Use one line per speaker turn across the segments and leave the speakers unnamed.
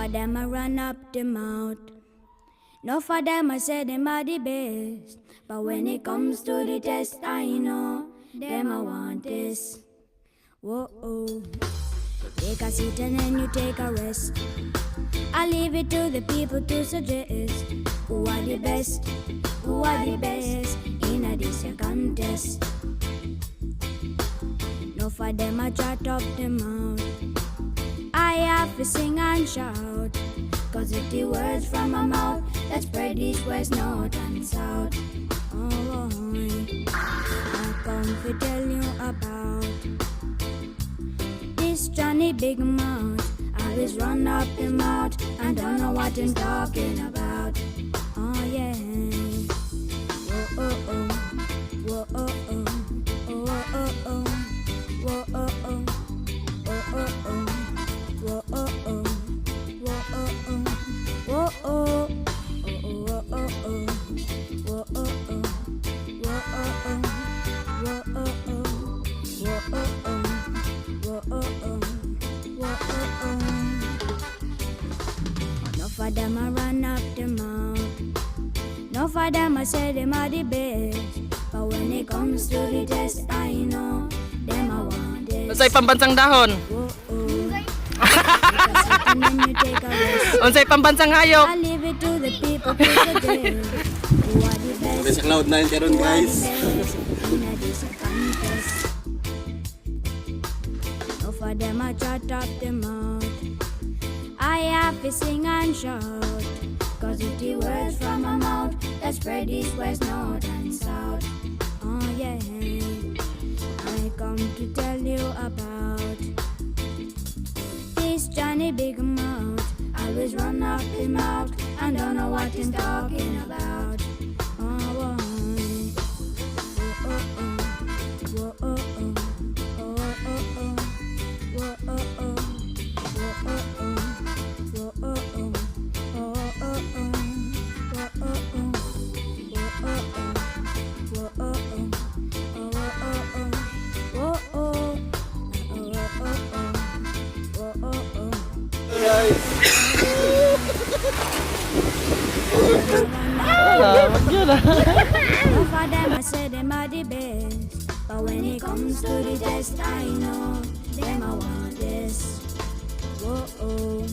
for them I run up the mouth. No for them I say them are the best. But when it comes to the test, I know them I want this. Whoa. Take a seat and then you take a rest. I leave it to the people to suggest who are the best in a this contest. No for them I chat up the mouth. I have to sing and shout, cause it's the words from my mouth that spread east, west, north and south. Oh, I come to tell you about this Johnny Big Mouth. I always run up the mouth and don't know what I'm talking about. Oh yeah. Whoa, oh, oh. Whoa, oh, oh. Oh, oh, oh. Whoa, oh, oh. Oh, oh, oh. Whoa, oh, oh. Whoa, oh, oh. Whoa, oh. Oh, oh, oh, oh. Whoa, oh, oh. Whoa, oh, oh. Whoa, oh, oh. Whoa, oh, oh. Whoa, oh, oh. Whoa, oh, oh. No for them I run up the mouth. No for them I say them are the best. But when it comes to the test, I know them I want this.
Unsay pambansang dahon? Unsay pambansang hayop?
I leave it to the people to suggest who are the best.
Sa cloud 9 karon guys.
No for them I chat up the mouth. I have to sing and shout, cause it's the words from my mouth that spread east, west, north and south. Oh yeah, I come to tell you about this Johnny Big Mouth. I always run up the mouth and don't know what he's talking about. Oh, oh, oh, oh. Whoa, oh, oh. Oh, oh, oh. Whoa, oh, oh. Whoa, oh, oh. Whoa, oh, oh. Oh, oh, oh. Whoa, oh, oh. Whoa, oh, oh. Whoa, oh, oh. Oh, oh, oh. Whoa, oh. Oh, oh, oh. Whoa, oh, oh.
Guys.
No for them I say them are the best. But when it comes to the test, I know them I want this. Whoa, you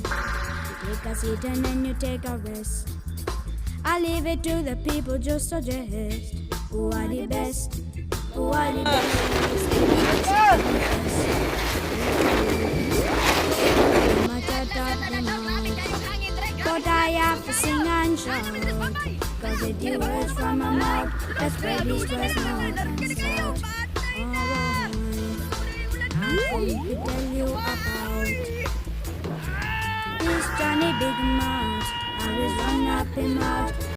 take a seat and then you take a rest. I leave it to the people just suggest who are the best, who are the best. But I have to sing and shout, cause it's the words from my mouth that spread east, west, north and south. I'm going to tell you about this Johnny Big Mouth. I always run up in mouth